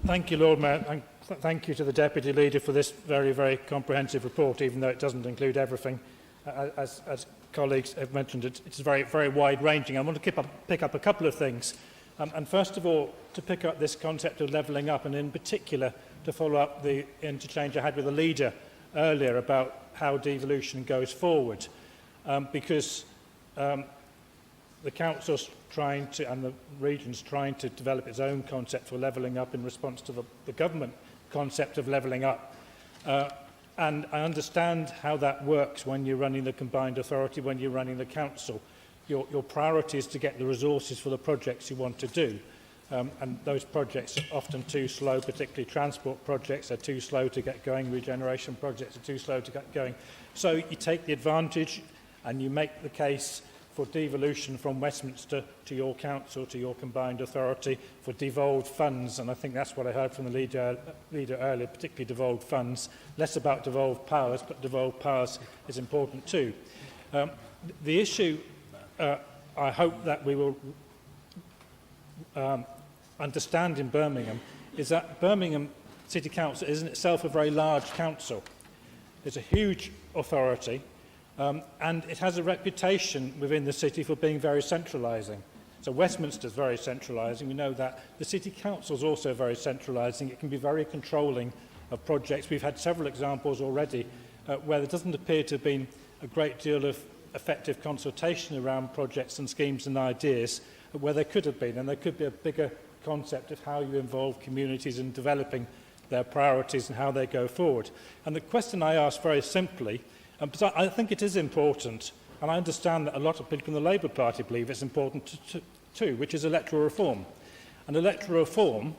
Thank you, Lord Mayor, and thank you to the Deputy Leader for this very, very comprehensive report, even though it doesn't include everything. As colleagues have mentioned, it's very, very wide-ranging. I want to pick up a couple of things. And first of all, to pick up this concept of levelling up, and in particular, to follow up the interchange I had with the Leader earlier about how devolution goes forward. Because the Council's trying to, and the region's trying to develop its own concept for levelling up in response to the government concept of levelling up. And I understand how that works when you're running the combined authority, when you're running the council. Your priority is to get the resources for the projects you want to do. And those projects are often too slow, particularly transport projects are too slow to get going, regeneration projects are too slow to get going. So you take the advantage and you make the case for devolution from Westminster to your council, to your combined authority, for devolved funds, and I think that's what I heard from the leader earlier, particularly devolved funds. Less about devolved powers, but devolved powers is important too. The issue, I hope that we will understand in Birmingham, is that Birmingham City Council is in itself a very large council. It's a huge authority, and it has a reputation within the city for being very centralising. So Westminster is very centralising. We know that. The City Council is also very centralising. It can be very controlling of projects. We've had several examples already where there doesn't appear to have been a great deal of effective consultation around projects and schemes and ideas, where there could have been, and there could be a bigger concept of how you involve communities in developing their priorities and how they go forward. And the question I ask very simply, because I think it is important, and I understand that a lot of people in the Labour Party believe it's important too, which is electoral reform. And electoral reform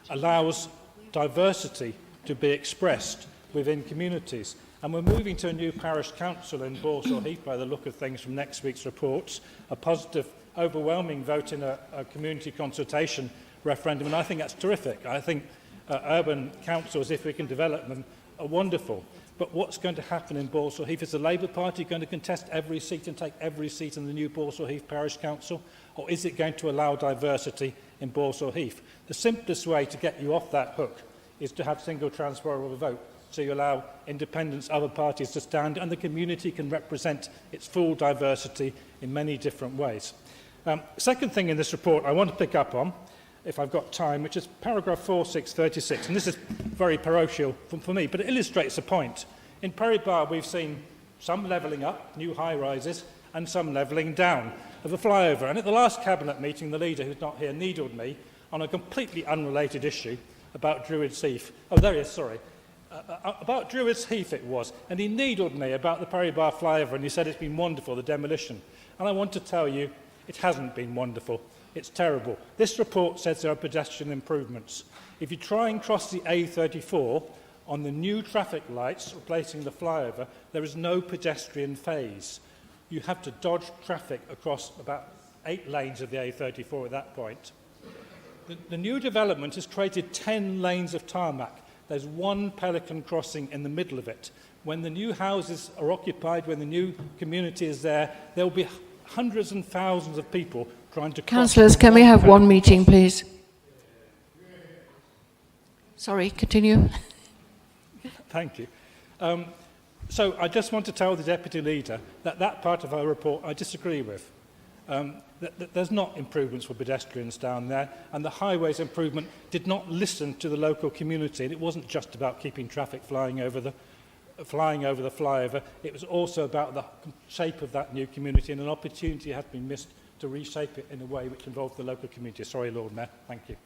allows diversity to be expressed within communities. And we're moving to a new parish council in Borsall Heath by the look of things from next week's reports, a positive, overwhelming vote in a community consultation referendum, and I think that's terrific. I think urban councils, if we can develop them, are wonderful. But what's going to happen in Borsall Heath? Is the Labour Party going to contest every seat and take every seat in the new Borsall Heath Parish Council? Or is it going to allow diversity in Borsall Heath? The simplest way to get you off that hook is to have single transferable vote. So you allow independents, other parties to stand, and the community can represent its full diversity in many different ways. Second thing in this report I want to pick up on, if I've got time, which is paragraph 4636, and this is very parochial for me, but it illustrates the point. In Perry Barr, we've seen some levelling up, new high-rises, and some levelling down of a flyover. And at the last Cabinet meeting, the Leader, who's not here, needled me on a completely unrelated issue about Druids Heath. Oh, there he is, sorry. About Druids Heath it was, and he needled me about the Perry Barr flyover, and he said it's been wonderful, the demolition. And I want to tell you, it hasn't been wonderful. It's terrible. This report says there are pedestrian improvements. If you try and cross the A34 on the new traffic lights replacing the flyover, there is no pedestrian phase. You have to dodge traffic across about 8 lanes of the A34 at that point. The new development has created 10 lanes of tarmac. There's one pelican crossing in the middle of it. When the new houses are occupied, when the new community is there, there will be hundreds and thousands of people trying to... Councillors, can we have one meeting, please? Sorry, continue. Thank you. So I just want to tell the Deputy Leader that that part of our report I disagree with. There's not improvements for pedestrians down there, and the highways improvement did not listen to the local community. And it wasn't just about keeping traffic flying over the flyover. It was also about the shape of that new community, and an opportunity had been missed to reshape it in a way which involved the local community. Sorry, Lord Mayor. Thank you.